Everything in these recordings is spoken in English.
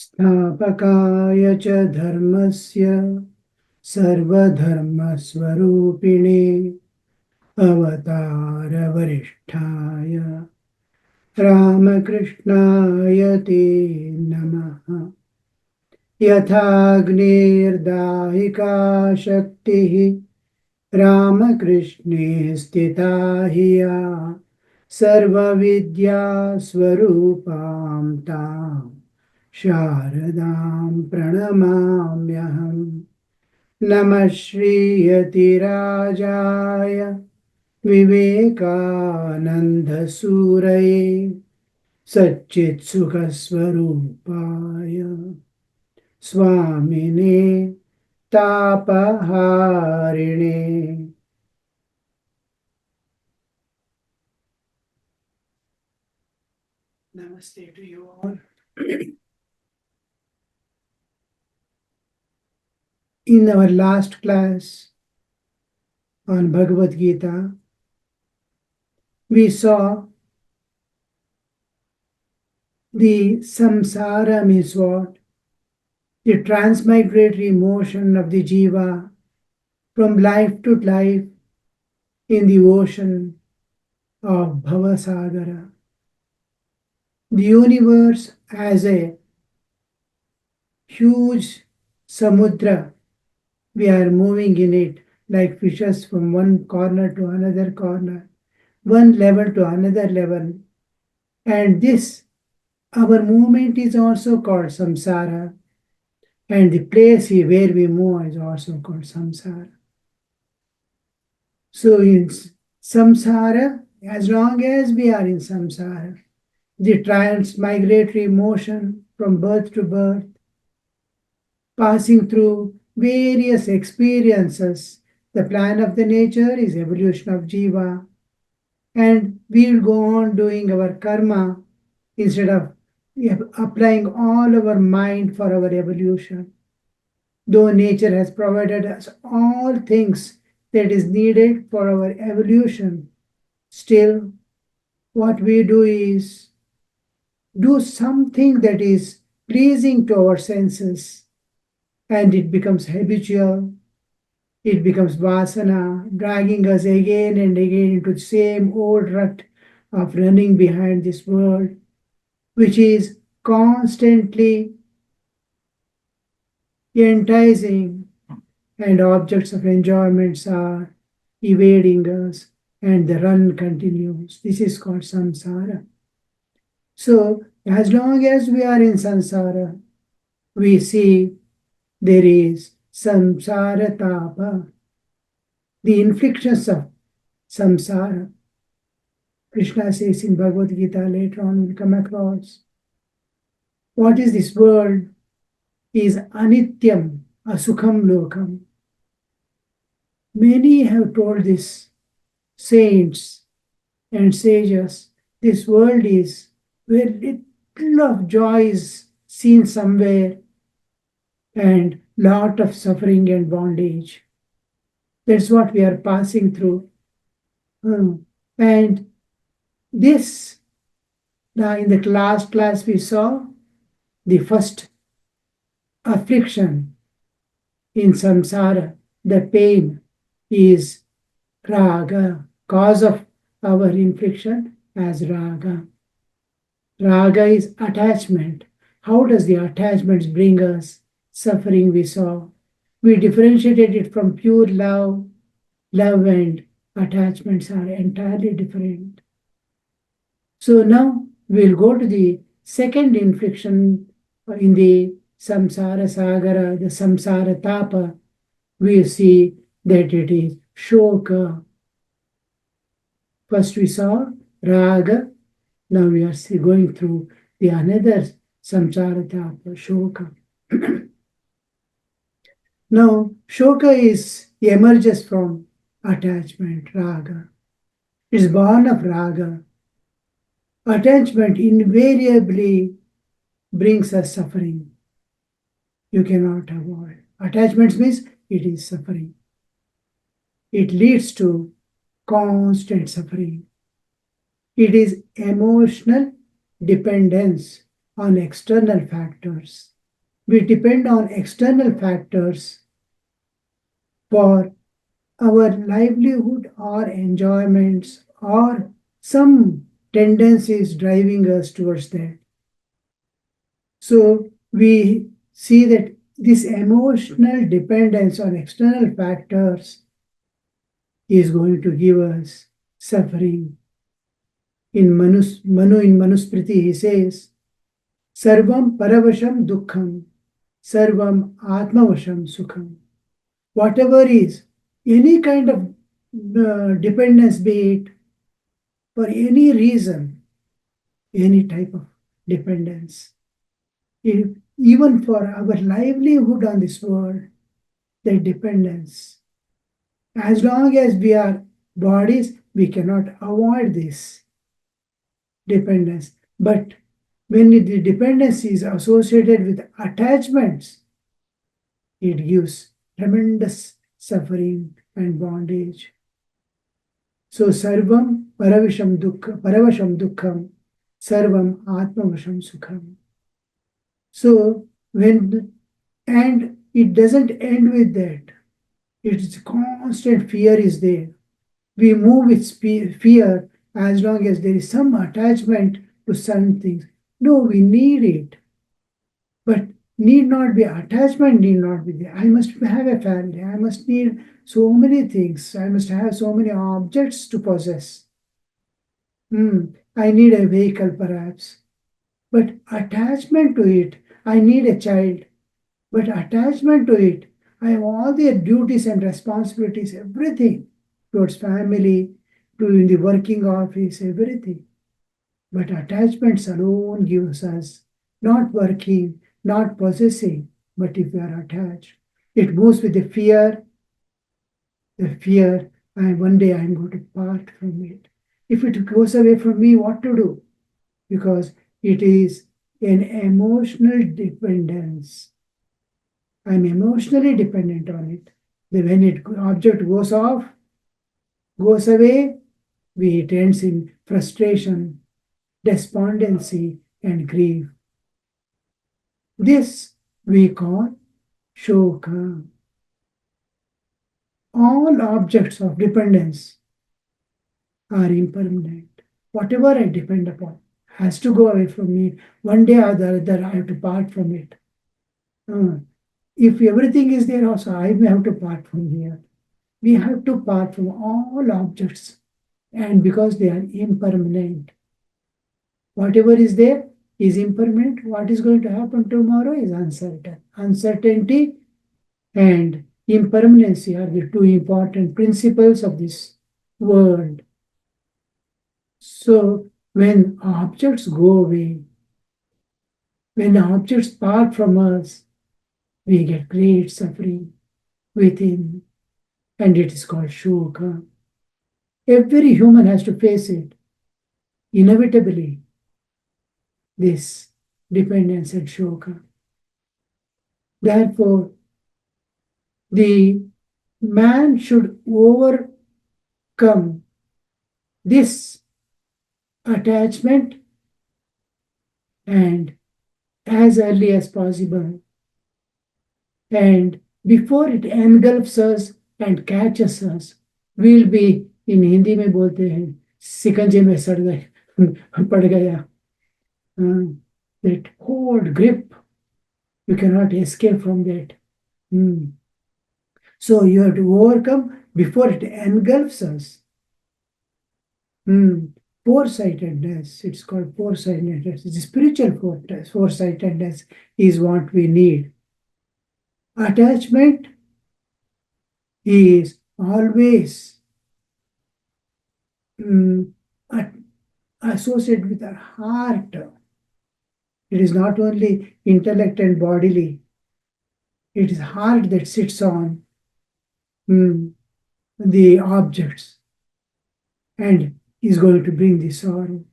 स्थापकाय च धर्मस्य सर्वधर्मस्वरूपिणे अवतारवरिष्ठाय रामकृष्णाय ते नमः। यथाग्निर्दाहिका शक्तिः रामकृष्णे स्थिता हि या सर्वविद्यास्वरूपां तां शारदां प्रणमाम्यहम्। नमः श्रीयतिराजाय विवेकानन्दसूरये सच्चित्सुखस्वरूपाय स्वामिने तापहारिणे। Namaste to you all. In our last class on Bhagavad Gita, we saw the samsara means what? The transmigratory motion of the jiva from life to life in the ocean of Bhavasagara. The universe as a huge samudra, we are moving in it like fishes from one corner to another corner, one level to another level. And this, our movement is also called samsara. And the place where we move is also called samsara. So in samsara, as long as we are in samsara, the transmigratory motion from birth to birth, passing through various experiences. The plan of the nature is evolution of jiva, and we'll go on doing our karma instead of applying all our mind for our evolution. Though nature has provided us all things that is needed for our evolution, still what we do is do something that is pleasing to our senses, and it becomes habitual, it becomes vasana, dragging us again and again into the same old rut of running behind this world, which is constantly enticing, and objects of enjoyments are evading us, and the run continues. This is called samsara. So, as long as we are in samsara, we see there is samsara tapa, the inflictions of samsara. Krishna says in Bhagavad Gita, later on we'll come across, what is this world is anityam, asukham lokam. Many have told this, saints and sages, this world is where little of joy is seen somewhere and lot of suffering and bondage. That's what we are passing through. And this, in the last class we saw the first affliction in samsara, the pain is raga, cause of our infliction as raga. Raga is attachment. How does the attachments bring us suffering? We saw. We differentiated it from pure love. Love and attachments are entirely different. So now we'll go to the second infliction in the samsara sagara, the samsara tapa. We see that it is shoka. First we saw raga. Now we are going through the another samsara tapa, shoka. Now, shoka emerges from attachment, raga. It's born of raga. Attachment invariably brings us suffering. You cannot avoid. Attachment means it is suffering. It leads to constant suffering. It is emotional dependence on external factors. We depend on external factors for our livelihood or enjoyments or some tendencies driving us towards that. So we see that this emotional dependence on external factors is going to give us suffering. In Manu in Manusmriti, he says, Sarvam Paravasham Dukkham, Sarvam Atmavasham Sukham. Whatever is any kind of dependence, be it for any reason, any type of dependence, even for our livelihood on this world, the dependence. As long as we are bodies, we cannot avoid this dependence. But when the dependence is associated with attachments, it gives tremendous suffering and bondage. So sarvam paravasham dukkham, sarvam atmavasham sukham. So and it doesn't end with that. It's constant fear is there. We move with fear as long as there is some attachment to certain things. No, we need it. But need not be attachment, need not be there. I must have a family. I must need so many things. I must have so many objects to possess. I need a vehicle perhaps. But attachment to it, I need a child. But attachment to it, I have all their duties and responsibilities, everything towards family, to in the working office, everything. But attachments alone gives us not working, not possessing, but if we are attached, it moves with the fear, and one day I'm going to part from it. If it goes away from me, what to do? Because it is an emotional dependence. I'm emotionally dependent on it. When it object goes away, it ends in frustration, despondency, and grief. This we call shoka. All objects of dependence are impermanent. Whatever I depend upon has to go away from me. One day or the other, I have to part from it. If everything is there also, I may have to part from here. We have to part from all objects, and because they are impermanent. Whatever is there is impermanent. What is going to happen tomorrow is uncertain. Uncertainty and impermanency are the two important principles of this world. So when objects go away, when objects part from us, we get great suffering within, and it is called shoka. Every human has to face it, inevitably, this dependence and shoka. Therefore, the man should overcome this attachment and as early as possible, and before it engulfs us and catches us, we'll be, in Hindi में बोलते हैं सिकंजे में सड़ गए पड़ गया, that hold grip, you cannot escape from that. So you have to overcome before it engulfs us. Foresightedness, it's called foresightedness. The spiritual foresightedness is what we need. Attachment is always associated with our heart. It is not only intellect and bodily. It is heart that sits on the objects and is going to bring the sorrow.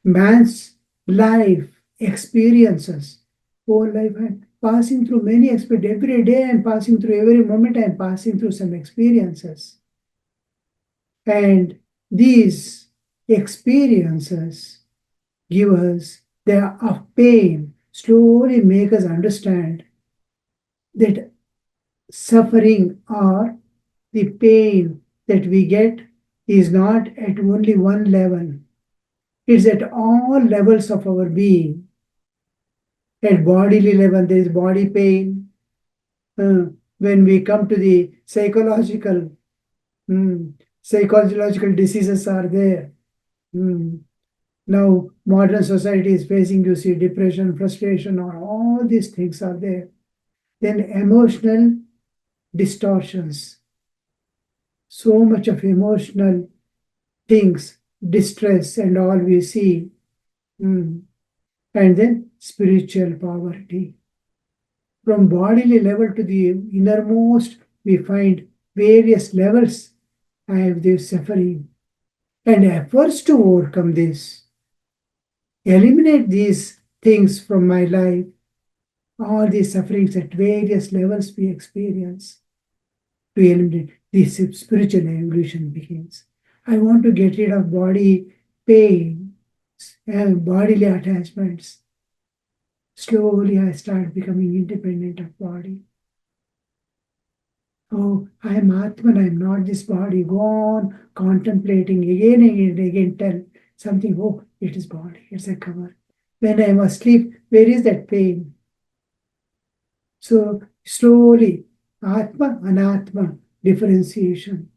Man's life experiences, whole life, I'm passing through many experiences. Every day I'm passing through, every moment I'm passing through some experiences. And these experiences give us of pain slowly make us understand that suffering or the pain that we get is not at only one level. It's at all levels of our being. At bodily level, there is body pain. When we come to the psychological diseases are there. Now, modern society is facing, you see, depression, frustration, or all these things are there. Then emotional distortions. So much of emotional things, distress, and all we see. And then spiritual poverty. From bodily level to the innermost, we find various levels of this suffering. And efforts to overcome this, eliminate these things from my life, all these sufferings at various levels we experience, to eliminate this spiritual evolution begins. I want to get rid of body pain and bodily attachments. Slowly I start becoming independent of body. Oh, I am Atman, I am not this body. Go on contemplating again and again, tell something, oh, it is body, it's a cover. When I am asleep, where is that pain? So slowly, Atma, Anatma, differentiation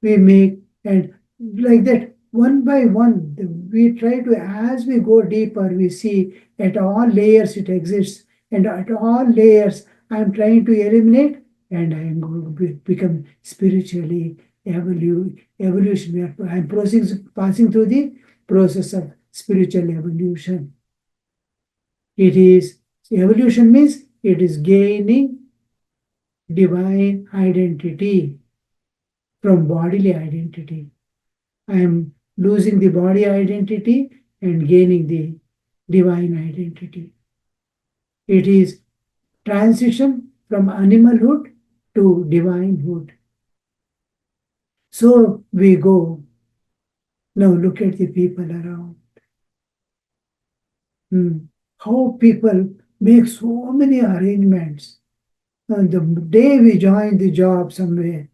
we make, and like that, one by one, we try to, as we go deeper, we see at all layers it exists, and at all layers, I am trying to eliminate, and I am going to become spiritually evolution. I am passing through the process of spiritual evolution. It is evolution means it is gaining divine identity from bodily identity. I am losing the body identity and gaining the divine identity. It is transition from animalhood to divinehood. So we go. Now look at the people around. How people make so many arrangements. The day we join the job somewhere,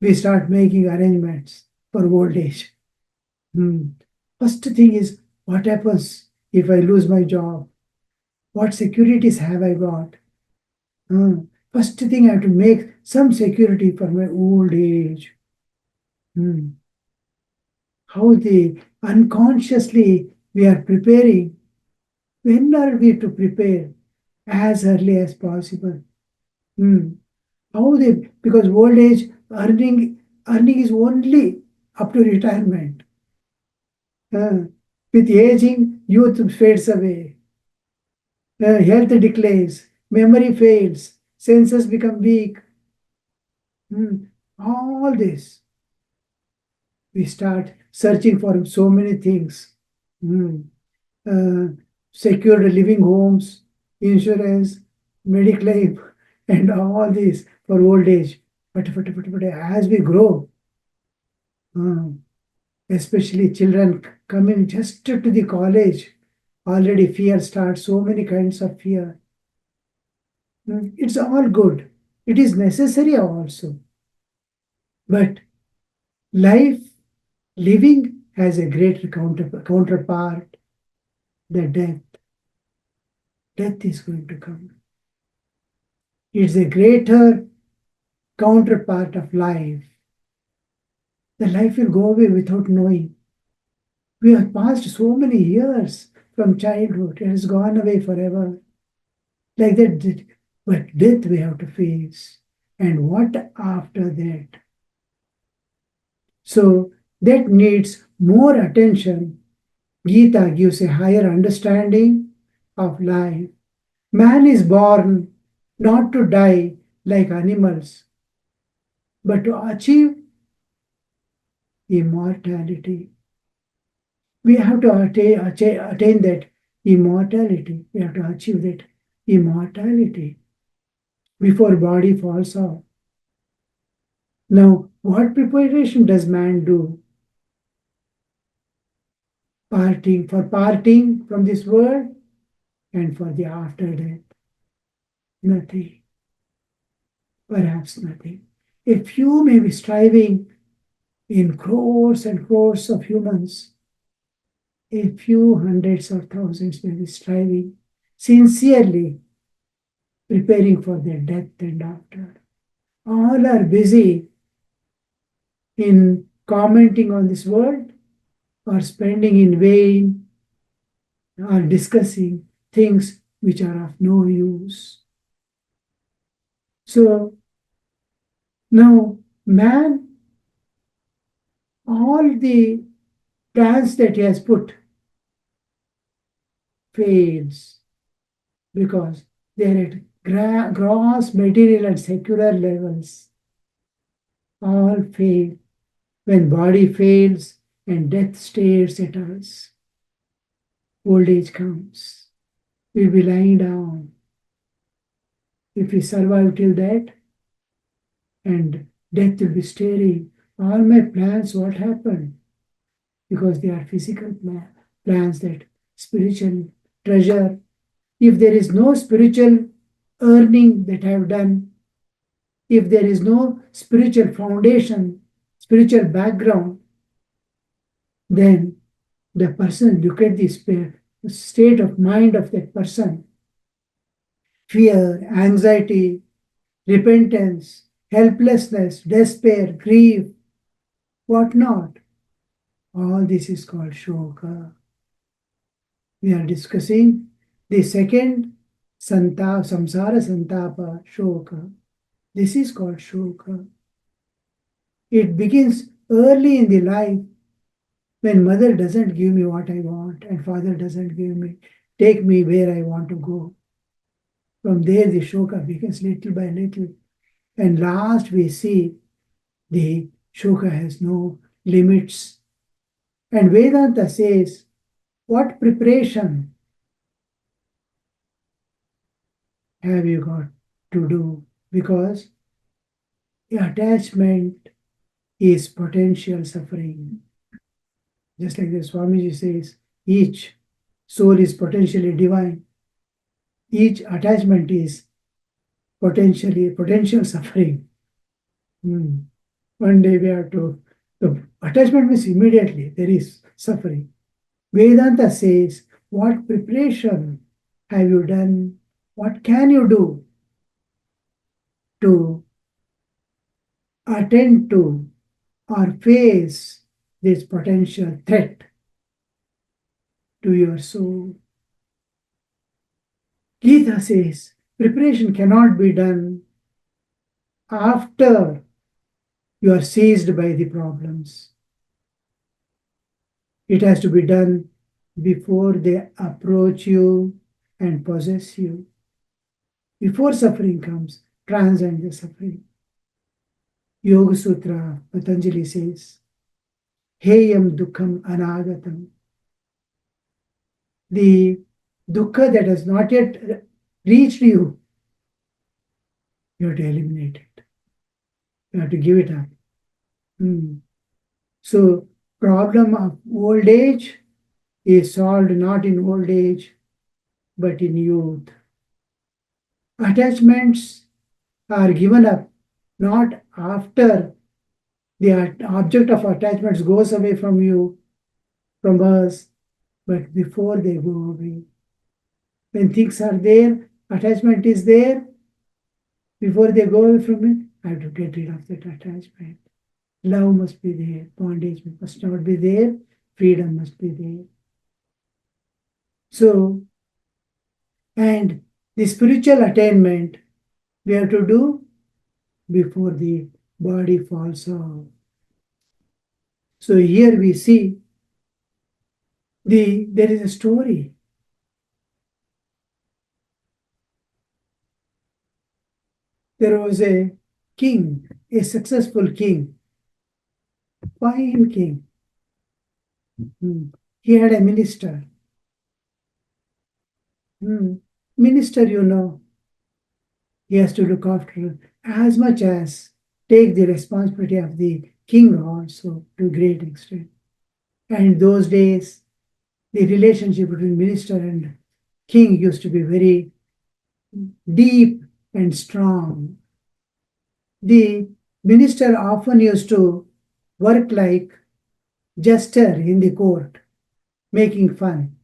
we start making arrangements for old age. First thing is, what happens if I lose my job? What securities have I got? First thing, I have to make some security for my old age. How unconsciously we are preparing. When are we to prepare? As early as possible. Because old age earning is only up to retirement. With aging, youth fades away. Health declines, memory fails, senses become weak. All this. We start searching for so many things. Secured living homes, insurance, Mediclaim, and all this for old age. But as we grow, especially children coming just to the college, already fear starts, so many kinds of fear. It's all good. It is necessary also. But living has a great counterpart, the death. Death is going to come. It's a greater counterpart of life. The life will go away without knowing. We have passed so many years from childhood. It has gone away forever. Like that, but death we have to face. And what after that? So that needs more attention. Gita gives a higher understanding of life. Man is born not to die like animals, but to achieve immortality. We have to attain that immortality. We have to achieve that immortality before body falls off. Now, what preparation does man do? parting from this world and for the after death. Nothing, perhaps nothing. A few may be striving in crores and crores of humans. A few hundreds or thousands may be striving sincerely, preparing for their death and after. All are busy in commenting on this world or spending in vain or discussing things which are of no use. So now man, all the plans that he has put fails because they are at gross material and secular levels. All fail. When body fails and death stares at us, old age comes. We'll be lying down. If we survive till that, and death will be staring, all my plans, what happened? Because they are physical plans, that spiritual treasure. If there is no spiritual earning that I have done, if there is no spiritual foundation, spiritual background, then the person, look at the state of mind of that person. Fear, anxiety, repentance, helplessness, despair, grief, whatnot. All this is called shoka. We are discussing the second samsara santapa, shoka. This is called shoka. It begins early in the life when mother doesn't give me what I want and father doesn't take me where I want to go. From there the shoka begins little by little. And last we see the shoka has no limits. And Vedanta says, what preparation have you got to do? Because the attachment is potential suffering. Just like the Swamiji says, each soul is potentially divine. Each attachment is potential suffering. One day we have to, the attachment means immediately there is suffering. Vedanta says, what preparation have you done? What can you do to attend to or face this potential threat to your soul? Gita says, preparation cannot be done after you are seized by the problems. It has to be done before they approach you and possess you. Before suffering comes, transcend the suffering. Yoga Sutra, Patanjali says, Heyam Dukkham Anagatam. The dukkha that has not yet reached you, you have to eliminate it. You have to give it up. So, problem of old age is solved not in old age, but in youth. Attachments are given up not after the object of attachments goes away from you, from us, but before they go away. When things are there, attachment is there, before they go away from me, I have to get rid of that attachment. Love must be there, bondage must not be there, freedom must be there. So, and the spiritual attainment we have to do before the body falls off. So here we see there is a story. There was a king, a successful king, fine king. He had a minister. Minister, he has to look after as much as take the responsibility of the king also to a great extent. And in those days, the relationship between minister and king used to be very deep and strong. The minister often used to work like jester in the court, making fun,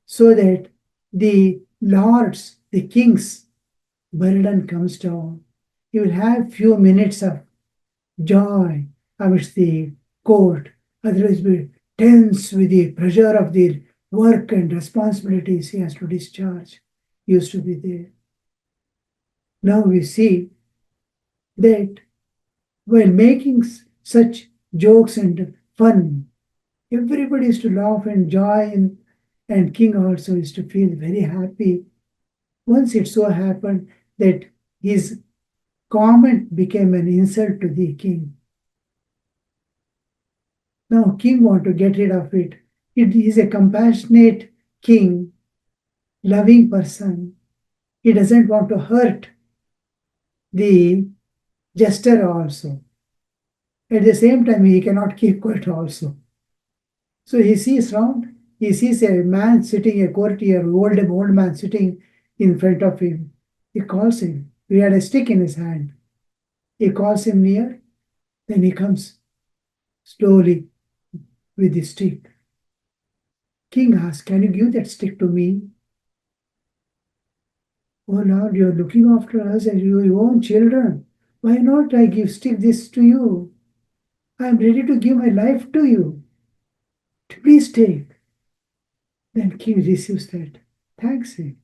so that the lords, the king's burden comes down. He will have few minutes of joy amidst the court, otherwise be tense with the pressure of the work and responsibilities he has to discharge. Used to be there. Now we see that while making such jokes and fun, everybody is to laugh and joy, and king also is to feel very happy. Once it so happened that his comment became an insult to the king. Now king want to get rid of it. It is a compassionate king, loving person. He doesn't want to hurt the jester also. At the same time, he cannot keep quiet also. So he sees round, he sees a man sitting, a courtier, old man sitting in front of him. He calls him. He had a stick in his hand. He calls him near, then he comes slowly with the stick. King asks, "Can you give that stick to me?" "Oh Lord, you're looking after us and your own children. Why not I give stick this to you? I am ready to give my life to you. Please take." Then king receives that, thanks him,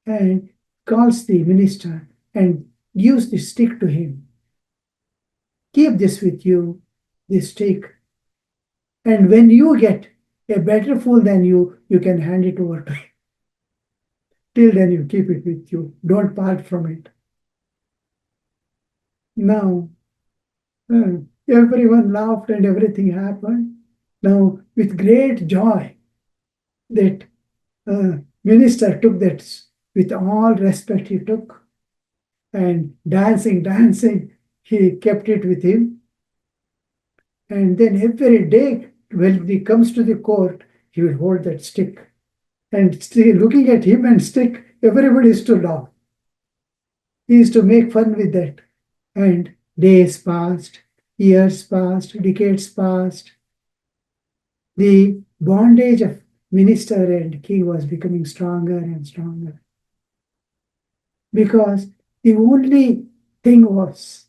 and calls the minister and gives the stick to him. "Keep this with you, this stick. And when you get a better fool than you can hand it over to him. Till then, you keep it with you. Don't part from it." Now, everyone laughed and everything happened. Now, with great joy, that minister took that with all respect he took, and dancing, he kept it with him. And then every day, when he comes to the court, he will hold that stick. And still looking at him and stick, everybody is to laugh. He used to make fun with that. And days passed, years passed, decades passed. The bondage of minister and king was becoming stronger and stronger. Because the only thing was,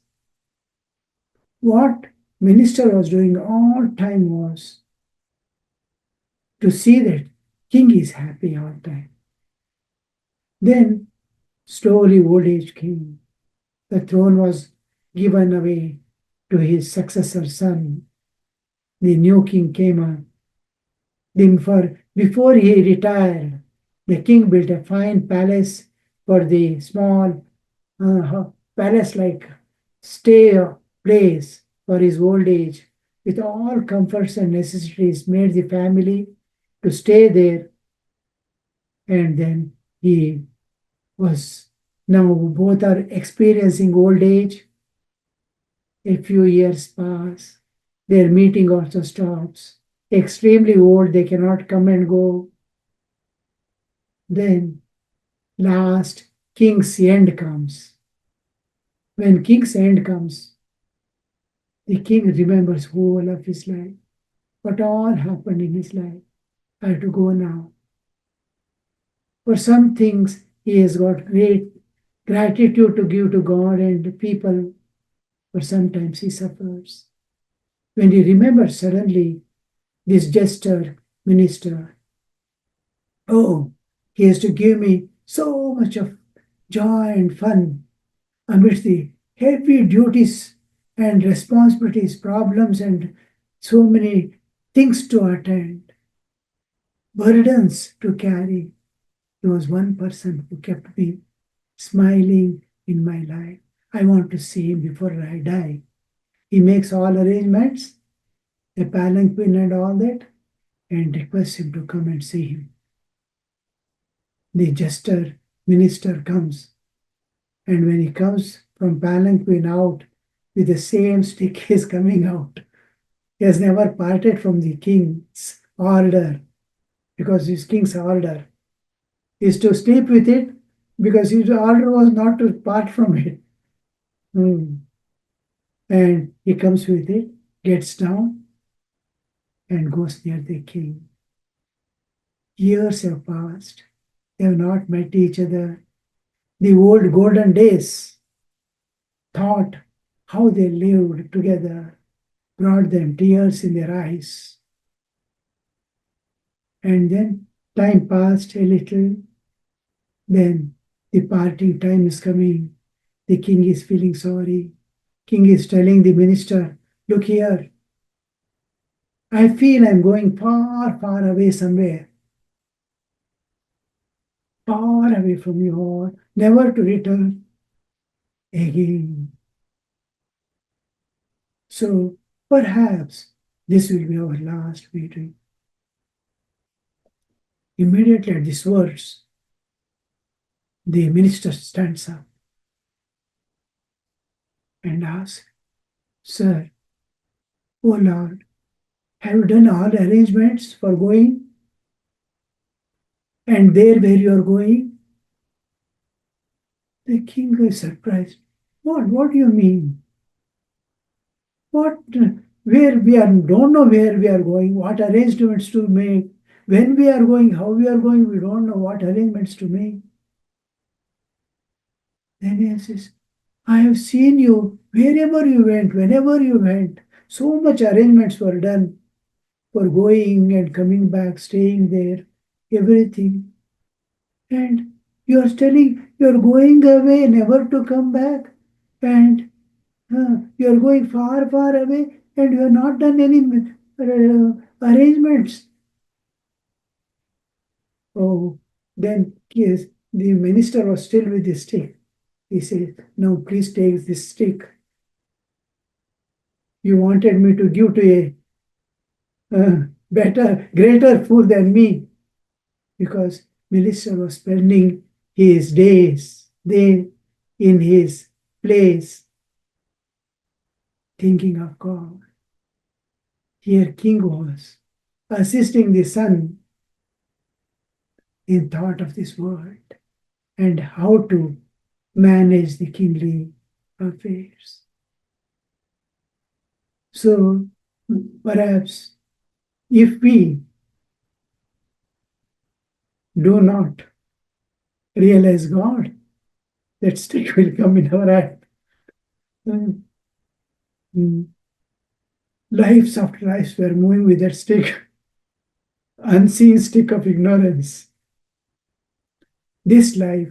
what minister was doing all time was to see that king is happy all time. Then slowly old age came. The throne was given away to his successor son. The new king came up. Before he retired, the king built a fine palace for the small palace-like stay place for his old age, with all comforts and necessities, made the family to stay there. And then he was, now both are experiencing old age. A few years pass. Their meeting also stops. Extremely old, they cannot come and go. Then last, king's end comes. When king's end comes, the king remembers whole of his life, what all happened in his life. I have to go now. For some things, he has got great gratitude to give to God and people, but sometimes he suffers. When he remembers suddenly this jester, minister, oh, he has to give me so much of joy and fun amidst the heavy duties and responsibilities, problems, and so many things to attend, burdens to carry. There was one person who kept me smiling in my life. I want to see him before I die. He makes all arrangements, a palanquin and all that, and requests him to come and see him. The jester minister comes, and when he comes from palanquin out, with the same stick he is coming out. He has never parted from the king's order, because his king's order is to sleep with it, because his order was not to part from it. And he comes with it, gets down, and goes near the king. Years have passed. They have not met each other. The old golden days, thought how they lived together, brought them tears in their eyes. And then time passed a little. Then the parting time is coming. The king is feeling sorry. King is telling the minister, look here, I feel I'm going far, far away somewhere. Far away from you all, never to return again. So perhaps this will be our last meeting. Immediately at these words, the minister stands up and asks, Sir, oh Lord, have you done all arrangements for going? And there where you are going? The king is surprised. What do you mean? What? Where we are, don't know where we are going, what arrangements to make, when we are going, how we are going, we don't know what arrangements to make. Then he says, I have seen you wherever you went, whenever you went. So much arrangements were done for going and coming back, staying there, everything. And you are telling you are going away, never to come back. And you are going far, far away, and you have not done any arrangements. Oh, then yes, the minister was still with the stick. He said, no, please take this stick. You wanted me to give to a better, greater fool than me, because minister was spending his days there in his place, thinking of God. Here king was assisting the son in thought of this world and how to manage the kingly affairs. So perhaps if we do not realize God, that stick will come in our hand. Lives after lives we are moving with that stick, unseen stick of ignorance. This life,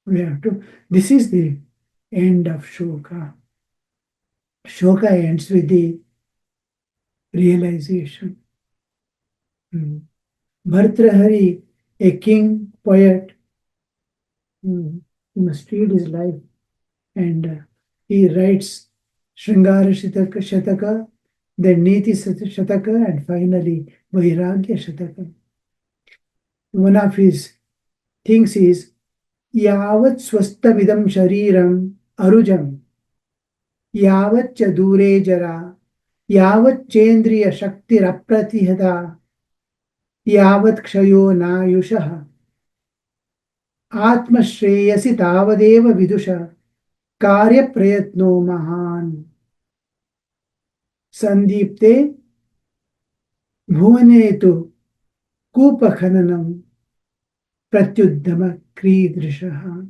we have to, this is the end of Shoka. Shoka ends with the realization. Bhartrahari, a king, poet, he must read his life, and he writes Shringara Shataka, then Niti Shataka, and finally Vairagya Shataka. One of his things is Yavat swastamidam shariram arujam, yavat cha dure jara, yavat chendriya shakti rapratihata, yavat kshayo nayushaha, atma shreyasi tavadeva vidusha, karya prayatno mahan. Sandipte bhuvane tu kupa khananam pratyuddhama kridrishaha.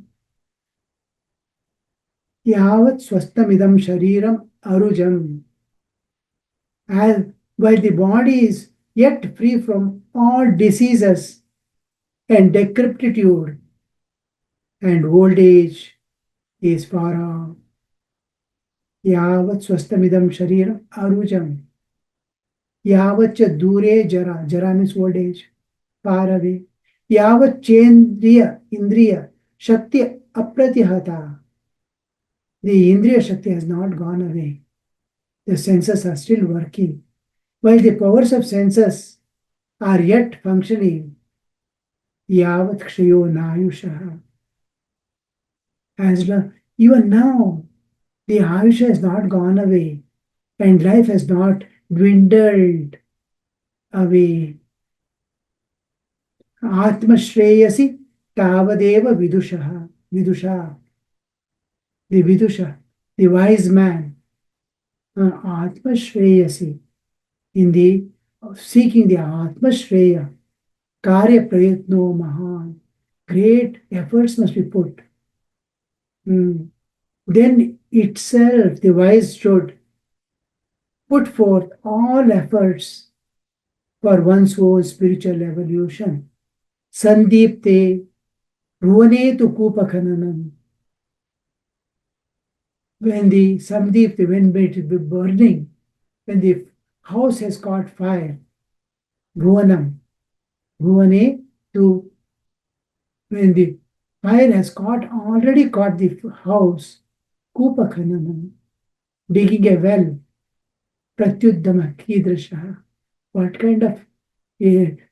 Yavat swastamidam shariram arujam. As while the body is yet free from all diseases and decrepitude, and old age is far off. Yavat swastamidam shariram arujam. Yavat cha dure jara. Jara means old age, far away. Yavat chendriya, indriya, shakti apratihata. The indriya shakti has not gone away. The senses are still working. While the powers of senses are yet functioning, yavat kshayo nayushaha. As long, even now, the ayusha has not gone away, and life has not dwindled away. Atma Shreyasi Tavadeva Vidusha. Vidusha, the Vidusha, the wise man. Atma Shreyasi, in the seeking the Atma Shreya, Karya Prayatno Mahan. Great efforts must be put. Then itself the wise should put forth all efforts for one's own spiritual evolution. Sandipte Bhuvanetu Kupakhananam. When the Samdeep, when it is burning, when the house has caught fire, Bhuvanam, Bhuvane to, when the fire has already caught the house, Kupakhananam, digging a well, Pratyuddama Kidrashaha. What kind of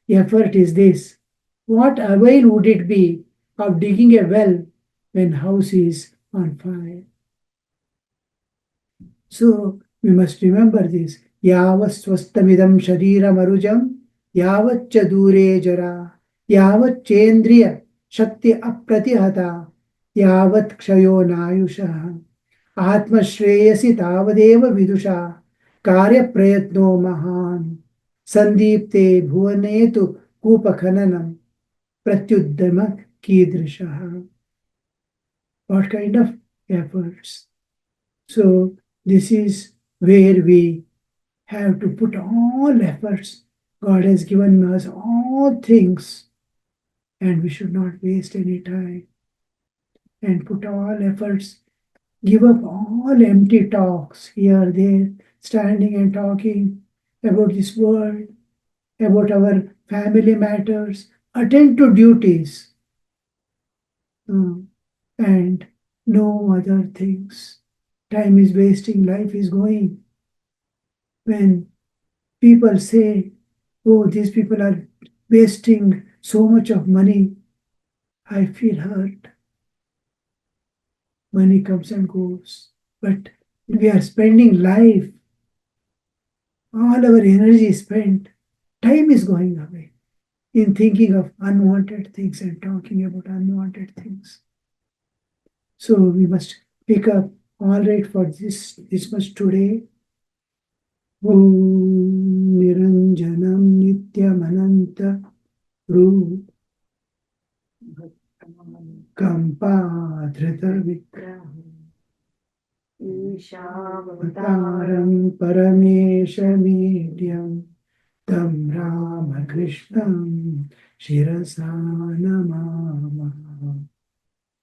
effort is this? What avail would it be of digging a well when house is on fire? So we must remember this. Yavat swastamidam sharira marujam, yavat cha dure jara, yavat chendriya shakti apratihata, yavat kshayo nayusha, atma shreyasi tavadeva vidusha, karya prayatno mahan, sandipte bhuvanetu kupakhananam, pratyuddama kidrishaha. What kind of efforts? So this is where we have to put all efforts. God has given us all things, and we should not waste any time and put all efforts. Give up all empty talks here, there, standing and talking about this world, about our family matters. Attend to duties and no other things. Time is wasting, life is going. When people say, oh, these people are wasting so much of money, I feel hurt. Money comes and goes, but we are spending life. All our energy is spent. Time is going away in thinking of unwanted things and talking about unwanted things. So we must pick up all right for this much today. Om Niranjanam Nityamananta Ru Kampadhrita Vikraham Ishavatam Parameshamidhyam Tam Ramakrishnam Shirasa Namah.